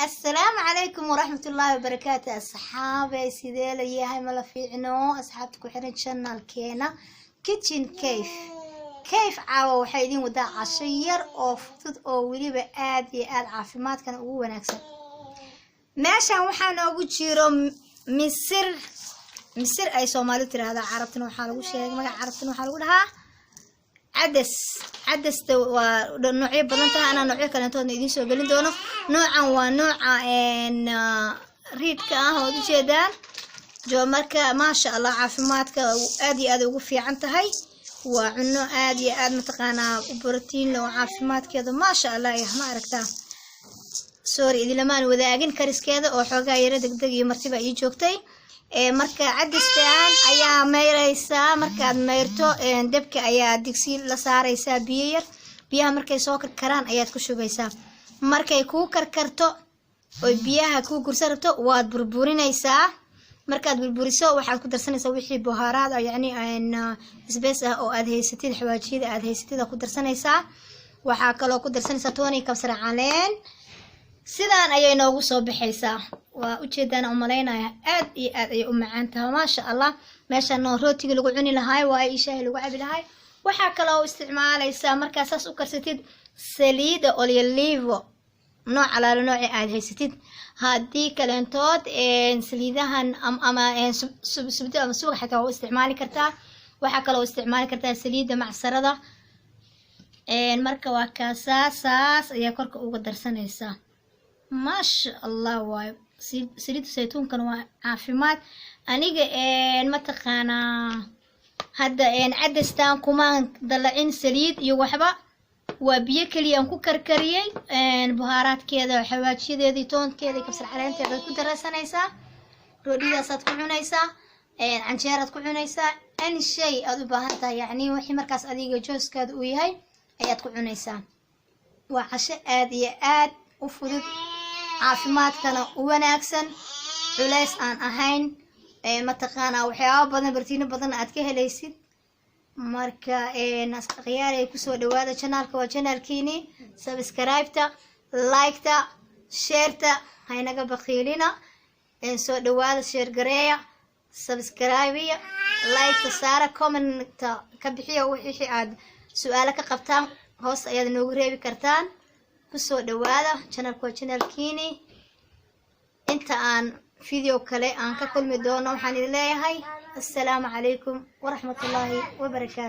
السلام عليكم ورحمة الله وبركاته أصحابي سيديلا ياهي ملافيعنو أصحابتكو حرين شانال كينا كيتشن كيف عاو وحيدين ودا عشير أو فتود أو وليبا آد عافيمات كان أقوه وناكسن ماشا وحانا أقول جيرو مصر أي سومالي ترى هذا عربتنا وحالو شيء ما عربتنا وحالو لها عدس ونوعية بدنتها أنا نوعية كانت إدين سو قلنا دونه نوعا ونوع إن ريد كأهو جدًا جو مركا ما شاء الله عافماتك آدي وقفي عنتهاي وعنو آدي متقانا بروتين لو عافمات كذا ما شاء الله يا ما عرفتها سوري إذا لما نوذاقين كريس كذا أو حاجة يردك دقي مرتبة يجوكتي marka cadistaan ayaa meyraysaa markaad meyrto dabka ayaa digsi la saaraysaa biyo yar biyaha markay soo karkaraan ayaad ku shubaysaa markay ku karkarto oo biyaha ku gursarto waad burburinaysaa markaad burburiso waxaad ku darsanaysaa wixii buharaad yani isbees ah oo aad haysatid xawaajiyada aad haysatid ku darsanaysaa waxa kale oo ku darsanaysaa tooni kabsar caleen sidaan ayay noogu soo baxaysaa waa u jeedaan oo maleynaya aad iyo aad ay u macaan tahay ma sha Allah meesha noo rootiga lagu cuni lahaay waa ay shaahi lagu cabi lahaay waxa kale oo isticmaalaysaa markaas saas u karsatid saliida olive nooc alaalo nooc aad haysatid hadii kalentood saliidahan ama subida ama suuq xataa oo isticmaali kartaa waxa kale oo isticmaali kartaa saliida macsarada marka waa kaasaas ayaa korka uga darsanaysaa ما شاء الله واي سليد الزيتون كانوا عافيمات أنيجا ما تقانا هذا عدستان كمان ضلعين سليد يوحبا وبياكل ينكو كركريي بهارات كذا وحواجي ذي تون كذا كبسر علين تقدر كدرسة نيسا رودية صاد كعنيسا عنشارة كعنيسا أي شيء أذو بهارتها يعني وحي مركز أديجا جوز كذا وياي أيات كعنيسا وعشاء آد وفدود caafimaadkana u wanaagsan culays aan ahayn mataqaana waxyaabo badan bartiino badan aad ka helaysid marka nasqiyaar ay ku soo dhawaada channelka waa channelkiini subscribe-ta like-ta share-ta haynaga baqiilina soo dhawaada share gareeya subscribe-ya like-ta saara comment-ta ka bixiyo wixii aad su'aalo ka qabtaan hoos ayaad noogu reebi kartaan soo dhawaada channelkiini inta aan video kale aan ka kulmi doono waxaan idin leeyahay assalaamu calaykum waraxmatullaahi wabarakaatuh